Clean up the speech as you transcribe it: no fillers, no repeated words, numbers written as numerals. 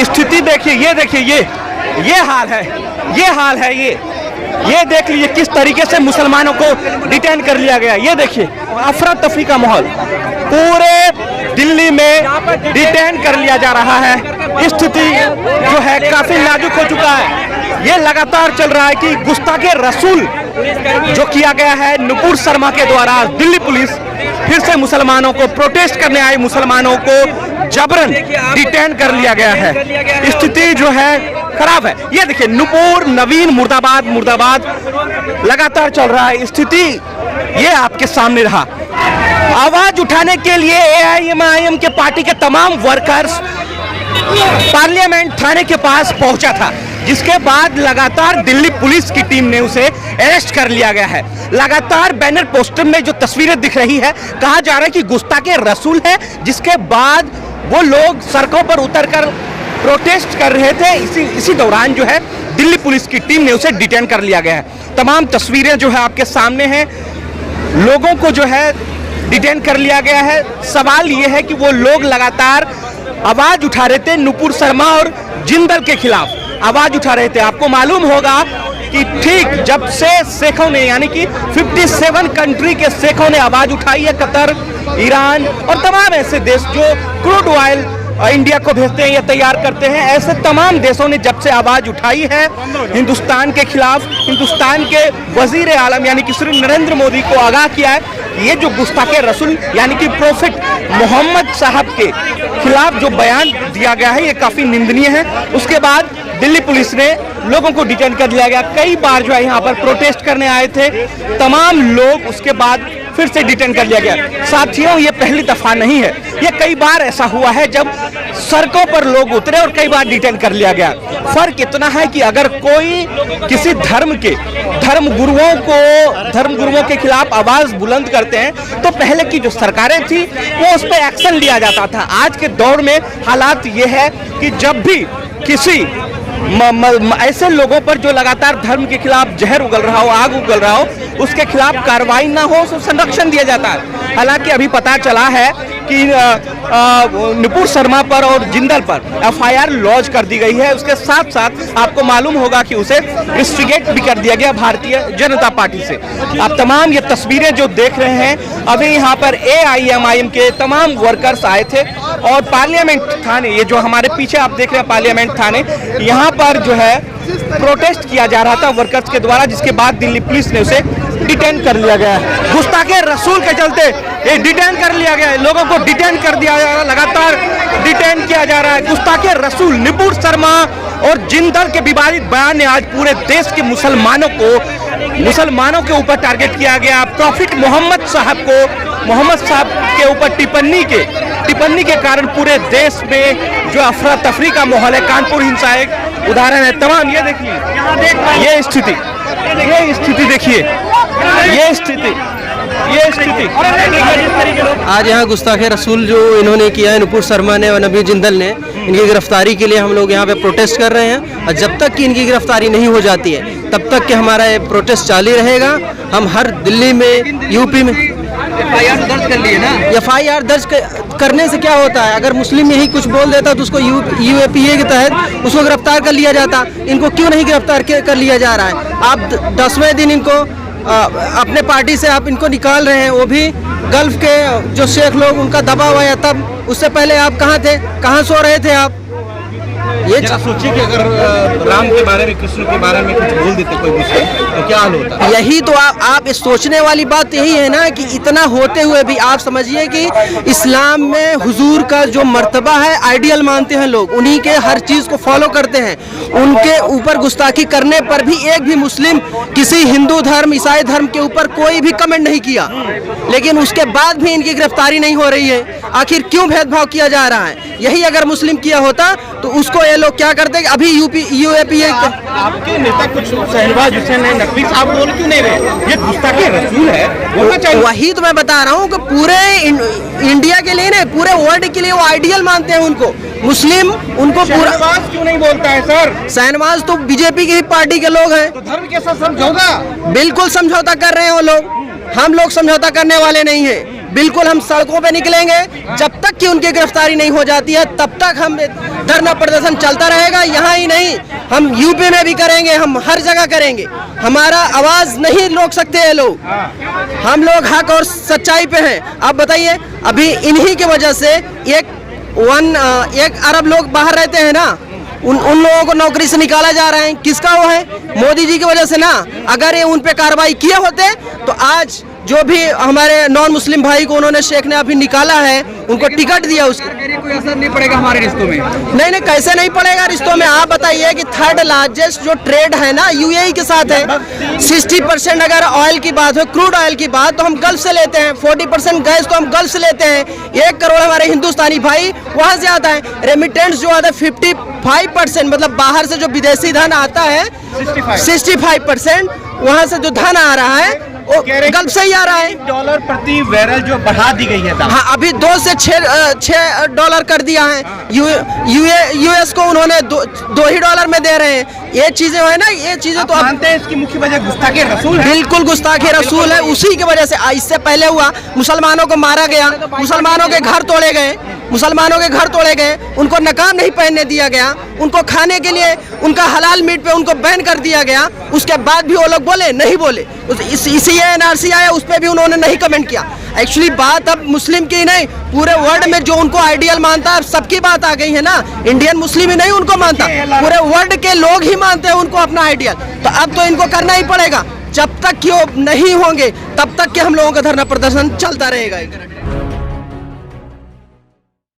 स्थिति देखिए, ये हाल है, ये देख लीजिए किस तरीके से मुसलमानों को डिटेन कर लिया गया। ये देखिए अफरा तफरी का माहौल पूरे दिल्ली में डिटेन कर लिया जा रहा है। स्थिति जो है काफी नाजुक हो चुका है। ये लगातार चल रहा है कि गुस्ताखे रसूल जो किया गया है नुपुर शर्मा के द्वारा। दिल्ली पुलिस फिर से मुसलमानों को, प्रोटेस्ट करने आए मुसलमानों को जबरन डिटेन कर लिया गया है। स्थिति जो है खराब है। ये देखिए नुपुर, नवीन, मुर्दाबाद लगातार चल रहा है। स्थिति ये आपके सामने रहा। आवाज उठाने के लिए एआईएमआईएम के पार्टी के तमाम वर्कर्स पार्लियामेंट थाने के पास पहुंचा था, जिसके बाद लगातार दिल्ली पुलिस की टीम ने उसे अरेस्ट कर लिया गया है। लगातार बैनर पोस्टर में जो तस्वीरें दिख रही है, कहा जा रहा है कि गुस्ताखे रसूल है, जिसके बाद वो लोग सड़कों पर उतरकर प्रोटेस्ट कर रहे थे। इसी दौरान जो है दिल्ली पुलिस की टीम ने उसे डिटेन कर लिया गया है। तमाम तस्वीरें जो है आपके सामने हैं। लोगों को जो है डिटेन कर लिया गया है। सवाल ये है कि वो लोग लगातार आवाज उठा रहे थे नुपुर शर्मा और जिंदल के खिलाफ आवाज उठा रहे थे। आपको मालूम होगा कि ठीक जब से शेखों ने, यानी कि 57 कंट्री के शेखों ने आवाज उठाई है, कतर, ईरान और तमाम ऐसे देश जो क्रूड ऑयल इंडिया को भेजते हैं या तैयार करते हैं, ऐसे तमाम देशों ने जब से आवाज उठाई है हिंदुस्तान के खिलाफ, हिंदुस्तान के वजीर आलम यानी कि श्री नरेंद्र मोदी को आगाह किया है। ये जो गुस्ताखे रसूल यानी कि प्रोफेट मोहम्मद साहब के खिलाफ जो बयान दिया गया है, ये काफी निंदनीय है। उसके बाद दिल्ली पुलिस ने लोगों को डिटेन कर लिया गया। कई बार जो है यहाँ पर प्रोटेस्ट करने आए थे तमाम लोग, उसके बाद फिर से डिटेन कर लिया गया। साथियों, ये पहली दफा नहीं है, ये कई बार ऐसा हुआ है जब सड़कों पर लोग उतरे और कई बार डिटेन कर लिया गया। फर्क इतना है कि अगर कोई किसी धर्म गुरुओं के खिलाफ आवाज बुलंद करते हैं तो पहले की जो सरकारें थी वो उस पर एक्शन लिया जाता था। आज के दौर में हालात ये है कि जब भी किसी ऐसे लोगों पर जो लगातार धर्म के खिलाफ जहर उगल रहा हो, आग उगल रहा हो, उसके खिलाफ कार्रवाई ना हो, उसको संरक्षण दिया जाता है। हालांकि अभी पता चला है कि नुपुर शर्मा पर और जिंदल पर एफआईआर लॉन्च कर दी गई है। उसके साथ साथ आपको मालूम होगा कि उसे इंस्टिगेट भी कर दिया गया भारतीय जनता पार्टी से। आप तमाम ये तस्वीरें जो देख रहे हैं, अभी यहाँ पर एआईएमआईएम के तमाम वर्कर्स आए थे और पार्लियामेंट थाने, ये जो हमारे पीछे आप देख रहे हैं पार्लियामेंट थाने, यहाँ पर जो है प्रोटेस्ट किया जा रहा था वर्कर्स के द्वारा, जिसके बाद दिल्ली पुलिस ने उसे डिटेन कर लिया गया है। गुस्ताखे रसूल के चलते ये डिटेन कर लिया गया है। लोगों को डिटेन कर दिया जा रहा है, लगातार डिटेन किया जा रहा है। गुस्ताखे रसूल नुपुर शर्मा और जिंदल के विवादित बयान ने आज पूरे देश के मुसलमानों के ऊपर टारगेट किया गया। प्रॉफिट मोहम्मद साहब के ऊपर टिप्पणी के कारण पूरे देश में जो अफरा तफरी का माहौल है, कानपुर हिंसा एक उदाहरण है। तमाम ये देखिए, ये स्थिति देखिए, ये स्थिति आज यहाँ गुस्ताखे रसूल जो इन्होंने किया है नुपुर शर्मा ने और नबी जिंदल ने, इनकी गिरफ्तारी के लिए हम लोग यहाँ पे प्रोटेस्ट कर रहे हैं। और जब तक कि इनकी गिरफ्तारी नहीं हो जाती है तब तक कि हमारा ये प्रोटेस्ट जारी रहेगा। हम हर दिल्ली में, यूपी में एफआईआर दर्ज कर लिए ना। एफआईआर दर्ज करने से क्या होता है? अगर मुस्लिम यही कुछ बोल देता तो उसको यूएपीए के तहत उसको गिरफ्तार कर लिया जाता। इनको क्यों नहीं गिरफ्तार कर लिया जा रहा है? आप 10वें दिन इनको अपने पार्टी से आप इनको निकाल रहे हैं, वो भी गल्फ के जो शेख लोग, उनका दबाव आया तब। उससे पहले आप कहाँ थे? कहाँ सो रहे थे आप? ये सोचिए कि अगर राम के बारे में, कृष्ण के बारे में कुछ बोल देते कोई मुस्लिम तो क्या हाल होता? यही तो आप सोचने वाली बात यही है ना कि इतना होते हुए भी आप समझिए कि इस्लाम में हुजूर का जो मर्तबा है, आइडियल मानते हैं लोग, उन्हीं के हर चीज़ को फॉलो करते हैं। उनके ऊपर गुस्ताखी करने पर भी एक भी मुस्लिम किसी हिंदू धर्म, ईसाई धर्म के ऊपर कोई भी कमेंट नहीं किया, लेकिन उसके बाद भी इनकी गिरफ्तारी नहीं हो रही है। आखिर क्यों भेदभाव किया जा रहा है? यही अगर मुस्लिम किया होता तो उसको ये लोग क्या करते? अभी यूएपीए आपके नेता कुछ शहनवाज हुसैन नकवी साहब बोल क्यों नहीं रहे? ये गुस्ताखे रसूल है, बोलना चाहिए। वही तो मैं बता रहा हूँ कि पूरे इंडिया के लिए नहीं, पूरे वर्ल्ड के लिए वो आइडियल मानते हैं उनको। मुस्लिम उनको पूरा क्यों नहीं बोलता है सर? शहनवाज तो बीजेपी की ही पार्टी के लोग हैं। तो धर्म के साथ समझौता? बिल्कुल समझौता कर रहे हैं वो लोग। हम लोग समझौता करने वाले नहीं है। बिल्कुल हम सड़कों पे निकलेंगे। जब तक कि उनकी गिरफ्तारी नहीं हो जाती है तब तक हम धरना प्रदर्शन चलता रहेगा। यहाँ ही नहीं, हम यूपी में भी करेंगे, हम हर जगह करेंगे। हमारा आवाज नहीं रोक सकते ये लोग। हम लोग हक और सच्चाई पे हैं। आप बताइए, अभी इन्हीं की वजह से एक अरब लोग बाहर रहते हैं ना, उन लोगों को नौकरी से निकाला जा रहा है। किसका वो है? मोदी जी की वजह से ना। अगर ये उन पे कार्रवाई किए होते तो आज जो भी हमारे नॉन मुस्लिम भाई को उन्होंने शेख ने अभी निकाला है, उनको टिकट दिया, उसको कोई असर नहीं पड़ेगा हमारे रिश्तों में। नहीं, कैसे नहीं पड़ेगा रिश्तों में? आप बताइए कि थर्ड लार्जेस्ट जो ट्रेड है ना यूएई के साथ है। 60% अगर ऑयल की बात हो, क्रूड ऑयल की बात, तो हम गल्फ से लेते हैं। 40% गैस तो हम गल्फ से लेते हैं। 1 करोड़ हमारे हिंदुस्तानी भाई वहाँ से आता है। रेमिटेंस जो आता है 55%, मतलब बाहर से जो विदेशी धन आता है 65% वहाँ से जो धन आ रहा है वो गल्फ से ही आ रहा है। डॉलर प्रति बैरल जो बढ़ा दी गई है दाम। हाँ, अभी 2 से 6 डॉलर कर दिया है। यूएस को उन्होंने 2 ही डॉलर में दे रहे हैं। ये चीजें है ना, ये चीजें तो मानते हैं इसकी मुख्य वजह गुस्ताखी रसूल है। बिल्कुल गुस्ताखी रसूल है। उसी की वजह से इससे पहले हुआ, मुसलमानों को मारा गया, मुसलमानों के घर तोड़े गए, उनको नकाब नहीं पहनने दिया गया, उनको खाने के लिए उनका हलाल मीट पे उनको बैन कर दिया गया। उसके बाद भी वो लोग बोले नहीं बोले। इसी एनआरसी आया, उस पर भी उन्होंने नहीं कमेंट किया। एक्चुअली बात अब मुस्लिम की नहीं, पूरे वर्ल्ड में जो उनको आइडियल मानता है सबकी बात आ गई है ना। इंडियन मुस्लिम ही नहीं उनको मानता, पूरे वर्ल्ड के लोग ही मानते हैं उनको अपना आइडियल। तो अब तो इनको करना ही पड़ेगा। जब तक कि वो नहीं होंगे तब तक कि हम लोगों का धरना प्रदर्शन चलता रहेगा।